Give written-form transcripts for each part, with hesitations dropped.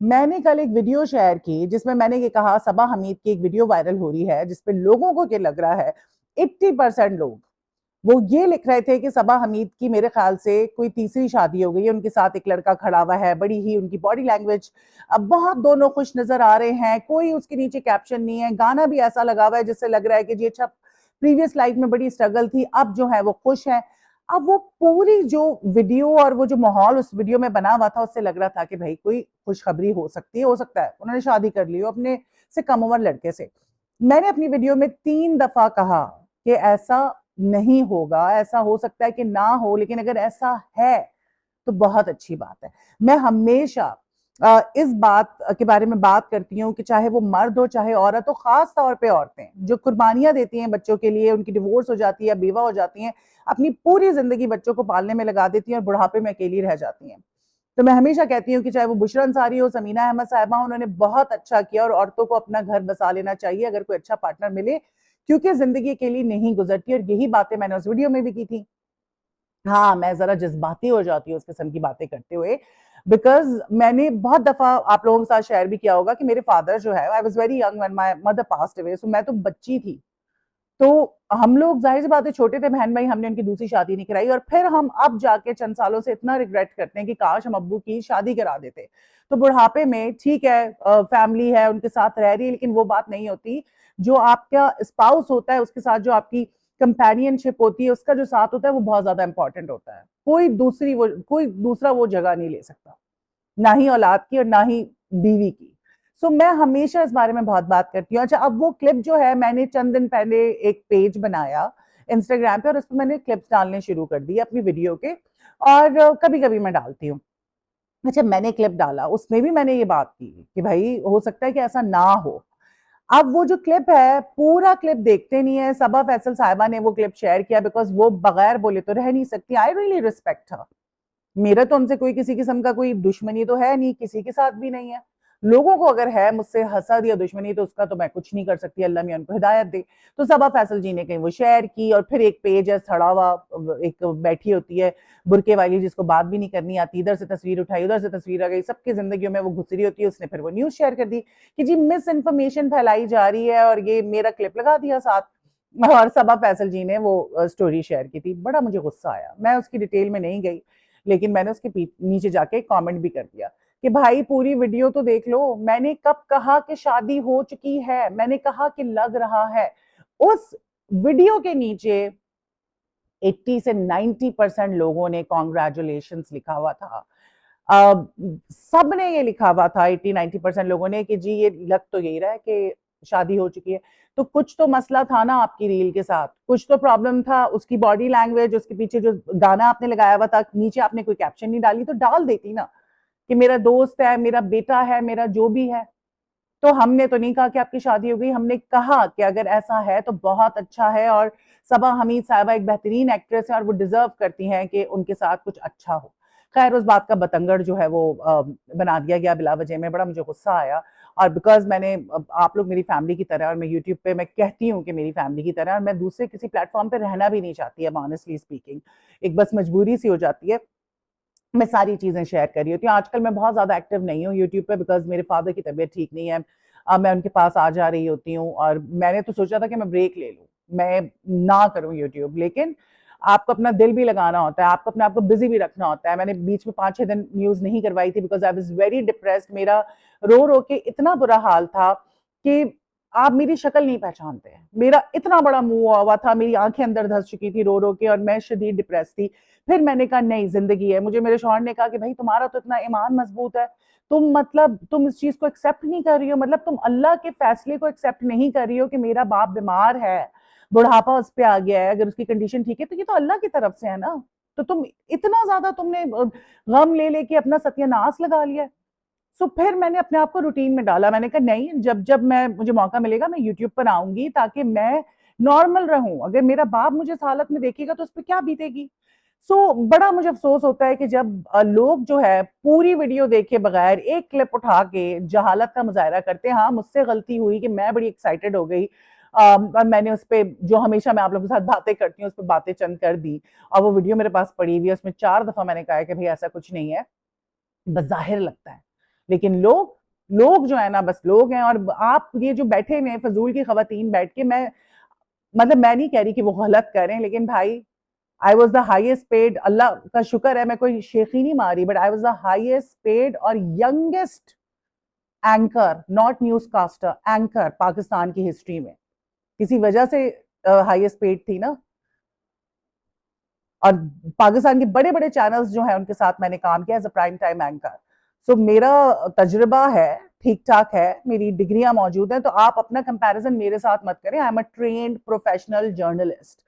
मैंने कल एक वीडियो शेयर की जिसमें मैंने ये कहा, सबा हमीद की एक वीडियो वायरल हो रही है जिसपे लोगों को क्या लग रहा है, 80% लोग वो ये लिख रहे थे कि सबा हमीद की मेरे ख्याल से कोई तीसरी शादी हो गई है, उनके साथ एक लड़का खड़ा हुआ है, बड़ी ही उनकी बॉडी लैंग्वेज, अब बहुत दोनों खुश नजर आ रहे हैं, कोई उसके नीचे कैप्शन नहीं है, गाना भी ऐसा लगा हुआ है जिससे लग रहा है कि जी अच्छा प्रीवियस लाइफ में बड़ी स्ट्रगल थी, अब जो है वो खुश है। अब वो पूरी जो वीडियो और वो जो माहौल उस वीडियो में बना हुआ था, उससे लग रहा था कि भाई कोई खुशखबरी हो सकती है, हो सकता है उन्होंने शादी कर ली हो अपने से कम उम्र लड़के से। मैंने अपनी वीडियो में 3 दफा कहा कि ऐसा नहीं होगा, ऐसा हो सकता है कि ना हो, लेकिन अगर ऐसा है तो बहुत अच्छी बात है। मैं हमेशा इस बात के बारे में बात करती हूँ कि चाहे वो मर्द हो चाहे औरत हो, खास तौर पे औरतें जो कुर्बानियां देती हैं बच्चों के लिए, उनकी डिवोर्स हो जाती है, बेवा हो जाती हैं, अपनी पूरी जिंदगी बच्चों को पालने में लगा देती हैं और बुढ़ापे में अकेली रह जाती हैं। तो मैं हमेशा कहती हूँ कि चाहे वो बुशरा अंसारी हो, समीना अहमद साहिबा, उन्होंने बहुत अच्छा किया और औरतों को अपना घर बसा लेना चाहिए अगर कोई अच्छा पार्टनर मिले, क्योंकि जिंदगी अकेली नहीं गुजरती। और यही बातें मैंने उस वीडियो में भी की थी। हाँ, मैं जरा जज्बाती हो जाती हूँ उस किस्म की बातें करते हुए, बिकॉज मैंने बहुत दफा आप लोगों के साथ शेयर भी किया होगा कि मेरे फादर जो है, I was very young when my mother passed away, so मैं तो बच्ची थी। तो हम लोग जाहिर सी बात है छोटे थे बहन भाई, हमने उनकी दूसरी शादी नहीं कराई और फिर हम अब जाके चंद सालों से इतना रिग्रेट करते हैं कि काश हम अब्बू की शादी करा देते। तो बुढ़ापे में ठीक है, फैमिली है उनके साथ रह रही है, लेकिन वो बात नहीं होती। जो आपका स्पाउस होता है उसके साथ जो आपकी कंपेनियनशिप होती है, उसका जो साथ होता है वो बहुत ज्यादा इंपॉर्टेंट होता है। कोई दूसरा वो जगह नहीं ले सकता, ना ही औलाद की और ना ही बीवी की। सो मैं हमेशा इस बारे में बहुत बात करती हूँ। अच्छा, अब वो क्लिप जो है, मैंने चंद दिन पहले एक पेज बनाया इंस्टाग्राम पे और उस पर मैंने क्लिप्स डालने शुरू कर दी अपनी वीडियो के, और कभी कभी मैं डालती हूँ। अच्छा, मैंने क्लिप डाला, उसमें भी मैंने ये बात की कि भाई हो सकता है कि ऐसा ना हो। अब वो जो क्लिप है, पूरा क्लिप देखते नहीं है। सबा फैसल साहिबा ने वो क्लिप शेयर किया बिकॉज वो बगैर बोले तो रह नहीं सकती। I really respect her. मेरा तो उनसे कोई किसी किस्म का कोई दुश्मनी तो है नहीं, किसी के साथ भी नहीं है। लोगों को अगर है मुझसे हसद या दुश्मनी तो उसका तो मैं कुछ नहीं कर सकती, अल्लाह मियां उनको हिदायत दे। तो सबा फैसल जी ने कहीं वो शेयर की, और फिर एक पेज है सड़ा हुआ, एक बैठी होती है बुरके वाली जिसको बात भी नहीं करनी आती, इधर से तस्वीर उठाई उधर से तस्वीर आ गई, सबकी जिंदगियों में वो घुस रही होती है। उसने फिर वो न्यूज शेयर कर दी कि जी मिस इन्फॉर्मेशन फैलाई जा रही है, और ये मेरा क्लिप लगा दिया साथ। और सबा फैसल जी ने वो स्टोरी शेयर की थी। बड़ा मुझे गुस्सा आया, मैं उसकी डिटेल में नहीं गई, लेकिन मैंने उसके नीचे जाके कमेंट भी कर दिया कि भाई पूरी वीडियो तो देख लो। मैंने कब कहा कि शादी हो चुकी है? मैंने कहा कि लग रहा है। उस वीडियो के नीचे 80 से 90% लोगों ने कॉन्ग्रेचुलेशंस लिखा हुआ था। सब ने ये लिखा हुआ था, 80-90% लोगों ने, कि जी ये लग तो यही रहा है कि शादी हो चुकी है। तो कुछ तो मसला था ना आपकी रील के साथ, कुछ तो प्रॉब्लम था। उसकी बॉडी लैंग्वेज, उसके पीछे जो गाना आपने लगाया हुआ था, नीचे आपने कोई कैप्शन नहीं डाली तो डाल देती ना कि मेरा दोस्त है, मेरा बेटा है, मेरा जो भी है। तो हमने तो नहीं कहा कि आपकी शादी हो गई, हमने कहा कि अगर ऐसा है तो बहुत अच्छा है, और सबा हमीद साहिबा एक बेहतरीन एक्ट्रेस है और वो डिजर्व करती हैं कि उनके साथ कुछ अच्छा हो। खैर, उस बात का बतंगड़ जो है वो बना दिया गया बिला वजह में। बड़ा मुझे गुस्सा आया। और बिकॉज आप लोग मेरी फैमिली की तरह, और मैं यूट्यूब पे मैं कहती हूँ कि मेरी फैमिली की तरह, और मैं दूसरे किसी प्लेटफॉर्म पे रहना भी नहीं चाहती अब, ऑनेस्टली स्पीकिंग। एक बस मजबूरी सी हो जाती है। मैं सारी चीजें शेयर कर रही होती हूँ। आजकल मैं बहुत ज्यादा एक्टिव नहीं हूँ यूट्यूब पे बिकॉज मेरे फादर की तबीयत ठीक नहीं है। मैं उनके पास आ जा रही होती हूँ, और मैंने तो सोचा था कि मैं ब्रेक ले लूँ, मैं ना करूँ यूट्यूब, लेकिन आपको अपना दिल भी लगाना होता है, आपको अपने आप को बिजी भी रखना होता है। मैंने बीच में 5-6 दिन न्यूज नहीं करवाई थी because I was very depressed. मेरा रो रो के इतना बुरा हाल था कि आप मेरी शक्ल नहीं पहचानते। मेरा इतना बड़ा मुंह हुआ था, मेरी आंखें अंदर धंस चुकी थी रो रो के, और मैं शदीद डिप्रेस थी। फिर मैंने कहा नहीं, जिंदगी है। मुझे मेरे शौहर ने कहा कि भाई तुम्हारा तो इतना ईमान मजबूत है, तुम इस चीज को एक्सेप्ट नहीं कर रही हो, मतलब तुम अल्लाह के फैसले को एक्सेप्ट नहीं कर रही हो कि मेरा बाप बीमार है, बुढ़ापा उस पे आ गया है, अगर उसकी कंडीशन ठीक है तो ये तो अल्लाह की तरफ से है ना। तो तुम इतना ज्यादा तुमने गम ले लेके अपना सत्यानाश लगा लिया। सो फिर मैंने अपने आप को रूटीन में डाला। मैंने कहा नहीं, जब जब मैं मुझे मौका मिलेगा मैं यूट्यूब पर आऊंगी ताकि मैं नॉर्मल रहूं। अगर मेरा बाप मुझे इस हालत में देखेगा तो उस पर क्या बीतेगी। बड़ा मुझे अफसोस होता है कि जब लोग जो है पूरी वीडियो देखे बगैर एक क्लिप उठा के जहालत का मुजाहरा करते हैं। हाँ, मुझसे गलती हुई कि मैं बड़ी एक्साइटेड हो गई, और मैंने उस पर जो हमेशा मैं आप लोगों के साथ बातें करती हूँ उस पर बातें चंद कर दी, और वो वीडियो मेरे पास पड़ी हुई है। उसमें 4 दफा मैंने कहा है कि भाई ऐसा कुछ नहीं है, बज़ाहिर लगता है। लेकिन लोग लोग जो है ना बस लोग हैं। और आप ये जो बैठे हुए फजूल की खवातीन बैठ के, मैं मतलब मैं नहीं कह रही कि वो गलत करें, लेकिन भाई I was the highest paid, Allah का शुक्र है मैं कोई शेखी नहीं मारी, but I was the highest paid और youngest anchor, not newscaster, anchor Pakistan की हिस्ट्री में। किसी वजह से हाईएस्ट पेड थी ना। और पाकिस्तान के बड़े बड़े चैनल्स जो हैं उनके साथ मैंने काम किया as a prime time anchor. So मेरा तजुर्बा है, ठीक ठाक है, मेरी डिग्रियां मौजूद हैं, तो आप अपना कंपैरिजन मेरे साथ मत करें। I am a trained professional journalist.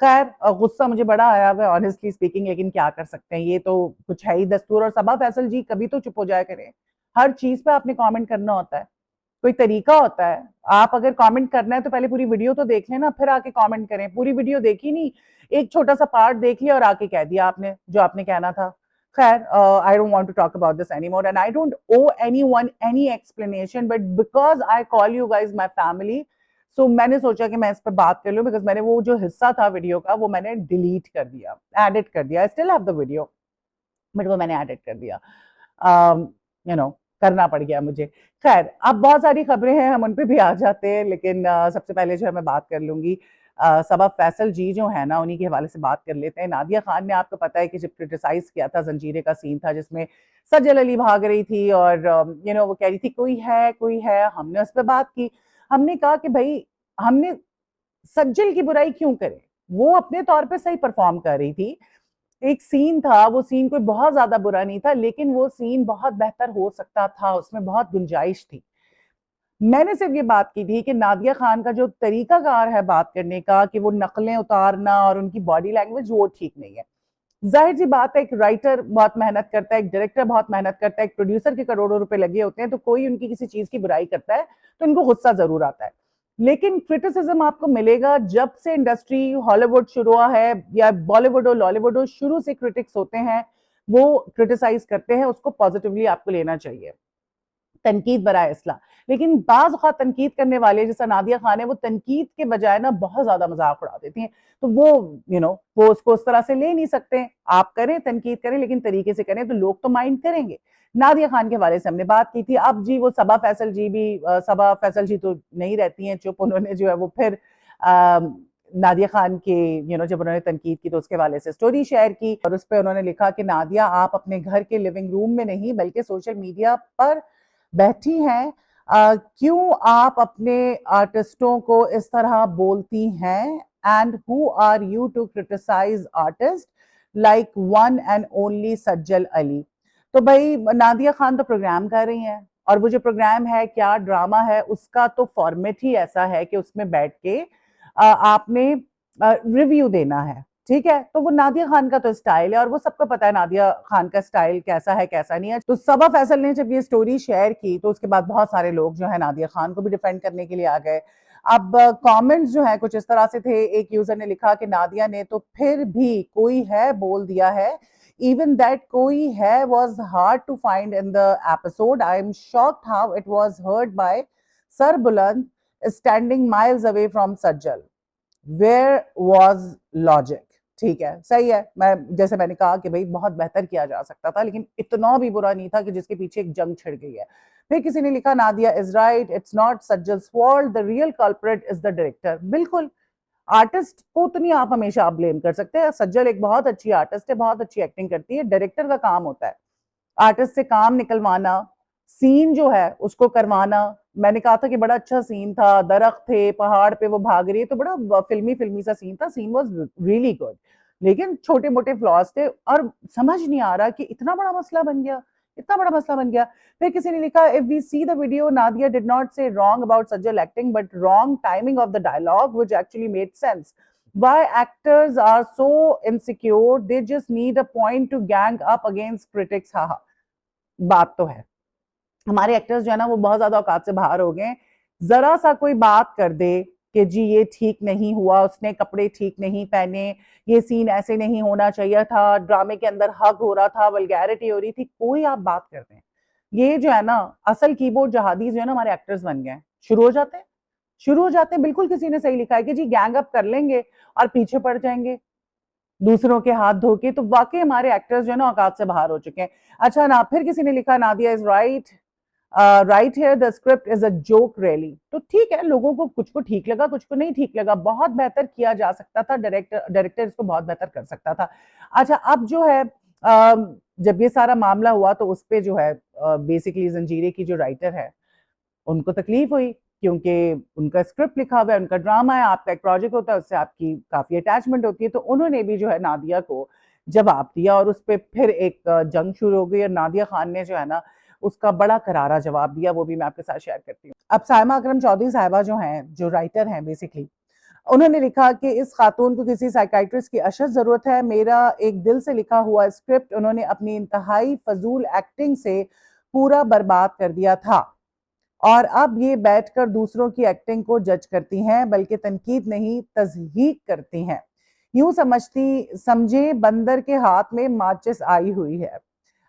खैर गुस्सा मुझे बड़ा आया हुआ है ऑनेस्टली स्पीकिंग, लेकिन क्या कर सकते हैं, ये तो कुछ है ही दस्तूर। और सबा फैसल जी कभी तो चुप हो जाया करें, हर चीज पे आपने कमेंट करना होता है, कोई तरीका होता है। आप अगर कमेंट करना है तो पहले पूरी वीडियो तो देख लेना, फिर आके कमेंट करें। पूरी वीडियो देखी नहीं, एक छोटा सा पार्ट देख लिया और आके कह दिया आपने जो आपने कहना था। खैर I don't want to talk about this anymore and I don't owe anyone any explanation, but because I call you guys my family, so मैंने सोचा कि मैं इस पर बात कर लूं। बिकॉज मैंने वो जो हिस्सा था वीडियो का वो मैंने डिलीट कर दिया, एडिट कर दिया। I still have the video, but वो मैंने एडिट कर दिया। यू नो करना पड़ गया मुझे। खैर अब बहुत सारी खबरें हैं, हम उन पे भी आ जाते हैं, लेकिन सबसे पहले जो है मैं बात कर लूंगी सबा फैसल जी जो है ना, उन्हीं के हवाले से बात कर लेते हैं। नादिया खान ने, आपको पता है कि जब क्रिटिसाइज किया था, जंजीरे का सीन था जिसमें सज्जल अली भाग रही थी और वो कह रही थी कोई है, हमने उस पर बात की। हमने कहा कि भाई हमने सज्जल की बुराई क्यों करें, वो अपने तौर पे सही परफॉर्म कर रही थी। एक सीन था, वो सीन कोई बहुत ज्यादा बुरा नहीं था, लेकिन वो सीन बहुत बेहतर हो सकता था, उसमें बहुत गुंजाइश थी। मैंने सिर्फ ये बात की थी कि नादिया खान का जो तरीकाकार है बात करने का, कि वो नकलें उतारना और उनकी बॉडी लैंग्वेज, वो ठीक नहीं है। जाहिर सी बात है, एक राइटर बहुत मेहनत करता है, एक डायरेक्टर बहुत मेहनत करता है, एक प्रोड्यूसर के करोड़ों रुपए लगे होते हैं, तो कोई उनकी किसी चीज की बुराई करता है तो उनको गुस्सा जरूर आता है। लेकिन क्रिटिसिज्म आपको मिलेगा, जब से इंडस्ट्री हॉलीवुड शुरू हुआ है या बॉलीवुड और लॉलीवुड हो, शुरू से क्रिटिक्स होते हैं, वो क्रिटिसाइज करते हैं, उसको पॉजिटिवली आपको लेना चाहिए, तनकीद बराए इसला। लेकिन बाज औक़ात तनकीद करने वाले जैसा नादिया खान है, वो तनकीद के बजाय ना बहुत ज्यादा मजाक उड़ा देती हैं, तो वो वो उसको उस तरह से ले नहीं सकते। आप करें, तनकीद करें, लेकिन तरीके से करें तो लोग तो माइंड करेंगे। नादिया खान के हवाले से हमने बात की थी। अब जी वो सबा फैसल जी भी, सबा फैसल जी तो नहीं रहती हैं चुप, उन्होंने जो है वो फिर नादिया खान के जब उन्होंने तनकीद की तो उसके हवाले से स्टोरी शेयर की, और उस पर उन्होंने लिखा कि नादिया आप अपने घर के लिविंग रूम में नहीं बल्कि सोशल मीडिया पर बैठी हैं, क्यों आप अपने आर्टिस्टों को इस तरह बोलती हैं, and who are you to criticise artist like one and only Sajjal Ali. तो भाई नादिया खान तो प्रोग्राम कर रही हैं, और वो जो प्रोग्राम है, क्या ड्रामा है, उसका तो फॉर्मेट ही ऐसा है कि उसमें बैठ के आपने रिव्यू देना है, ठीक है। तो वो नादिया खान का तो स्टाइल है, और वो सबको पता है नादिया खान का स्टाइल कैसा है कैसा नहीं है। तो सबा फैसल ने जब ये स्टोरी शेयर की तो उसके बाद बहुत सारे लोग जो है नादिया खान को भी डिफेंड करने के लिए आ गए। अब कमेंट्स जो है कुछ इस तरह से थे। एक यूजर ने लिखा कि नादिया ने तो फिर भी कोई है बोल दिया है, even that koi hai was hard to find in the episode. I am shocked how it was heard by Sir Buland standing miles away from Sajjal. Where was logic? ठीक है, सही है। जैसे मैंने कहा कि भाई बहुत बेहतर किया जा सकता था, लेकिन इतना भी बुरा नहीं था कि जिसके पीछे एक जंग छिड़ गई है। फिर किसी ने लिखा Nadia is right, it's not Sajal's fault, the real culprit is the director. बिल्कुल, आर्टिस्ट को तो नहीं आप हमेशा आप ब्लेम कर सकते। सज्जल एक बहुत अच्छी आर्टिस्ट है, बहुत अच्छी एक्टिंग करती है, डायरेक्टर का काम होता है आर्टिस्ट से काम निकलवाना, सीन जो है उसको करवाना। मैंने कहा था कि बड़ा अच्छा सीन था, दरख्त थे, पहाड़ पे वो भाग रही है, तो बड़ा फिल्मी फिल्मी सा सीन था, सीन वाज रियली गुड, लेकिन छोटे मोटे फ्लॉज थे, और समझ नहीं आ रहा कि इतना बड़ा मसला बन गया, इतना बड़ा मसला बन गया। फिर किसी ने लिखा if we see the video Nadia did not say wrong about Sajal acting but wrong timing of the dialogue which actually made sense. Why actors are so insecure? They just need a point to gang up against critics. हाँ, बात तो है, हमारे actors जो है ना वो बहुत ज्यादा औकात से बाहर हो गए। जरा सा कोई बात कर दे कि जी ये ठीक नहीं हुआ, उसने कपड़े ठीक नहीं पहने, ये सीन ऐसे नहीं होना चाहिए था, ड्रामे के अंदर हग हो रहा था, वल्गैरिटी हो रही थी, कोई आप बात कर दें, ये जो है ना असल कीबोर्ड जहादीज जो है ना हमारे एक्टर्स बन गए, शुरू हो जाते हैं। बिल्कुल किसी ने सही लिखा है कि जी गैंग अप कर लेंगे और पीछे पड़ जाएंगे दूसरों के हाथ धोके। तो वाकई हमारे एक्टर्स जो है ना औकात से बाहर हो चुके हैं। अच्छा ना, फिर किसी ने लिखा Nadia is right, right here the script is a joke really. तो ठीक है, लोगों को कुछ को ठीक लगा, कुछ को नहीं ठीक लगा, बहुत बेहतर किया जा सकता था, डायरेक्टर इसको बहुत बेहतर कर सकता था। अच्छा, अब जो है जब ये सारा मामला हुआ तो उस पे जो है बेसिकली जंजीरे की जो राइटर है उनको तकलीफ हुई, क्योंकि उनका स्क्रिप्ट लिखा हुआ है, उनका ड्रामा है, आपका एक प्रोजेक्ट होता है, उससे आपकी काफी अटैचमेंट होती है। तो उन्होंने भी जो है नादिया को जवाब दिया और उस पर फिर एक जंग शुरू हो गई और नादिया खान ने जो है ना उसका बड़ा करारा जवाब दिया, वो भी मैं आपके साथ शेयर करती हूँ। अब साइमा अकरम चौधरी साहिबा जो हैं, जो राइटर हैं बेसिकली, उन्होंने लिखा कि इस खातून को किसी साइकाइट्रिस्ट की अशद जरूरत है। मेरा एक दिल से लिखा हुआ स्क्रिप्ट उन्होंने अपनी इंतहाई फजूल एक्टिंग से पूरा बर्बाद कर दिया था और अब ये बैठकर दूसरों की एक्टिंग को जज करती हैं, बल्कि तनकीद नहीं तज़हीक करती हैं। यूं समझती समझे बंदर के हाथ में माचिस आई हुई है।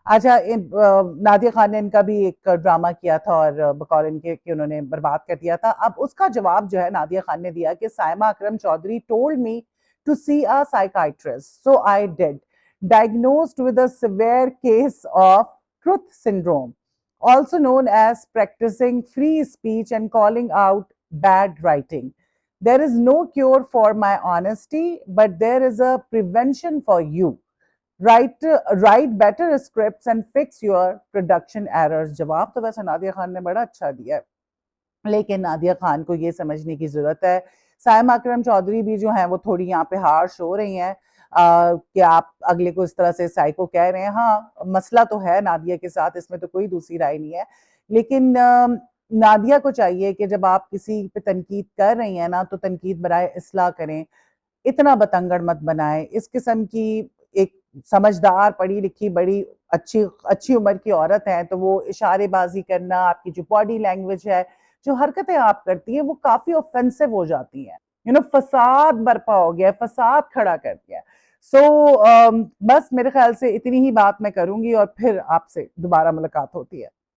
अच्छा, नादिया खान ने इनका भी एक ड्रामा किया था और बकौल इनके कि उन्होंने बर्बाद कर दिया था। अब उसका जवाब जो है नादिया खान ने दिया कि Saima Akram Chaudhry told me to see a psychiatrist, so I did, diagnosed with a severe case of truth syndrome, also known as practicing free speech and calling out bad writing. There is no cure for my honesty, but there is a prevention for you. Write better scripts and fix your production errors. जवाब तो वैसे नादिया खान ने बड़ा अच्छा दिया है, लेकिन नादिया खान को ये समझने की जरूरत है, साइमा अकरम चौधरी भी जो है वो थोड़ी यहाँ पे हार्श हो रही हैं कि आप अगले को इस तरह से साइको कह रहे हैं। हाँ, मसला तो है नादिया के साथ, इसमें तो कोई दूसरी राय नहीं है, लेकिन नादिया को चाहिए कि जब आप किसी पे तनकीद कर रही हैं ना तो तनकीद बराए इस्लाह करें, इतना बतंगड़ मत बनाए। इस किस्म की एक समझदार पढ़ी लिखी बड़ी अच्छी अच्छी उम्र की औरत है तो वो इशारेबाजी करना, आपकी जो बॉडी लैंग्वेज है, जो हरकतें आप करती हैं वो काफी ऑफेंसिव हो जाती हैं। फसाद बर्पा हो गया, फसाद खड़ा कर दिया। सो बस मेरे ख्याल से इतनी ही बात मैं करूंगी और फिर आपसे दोबारा मुलाकात होती है।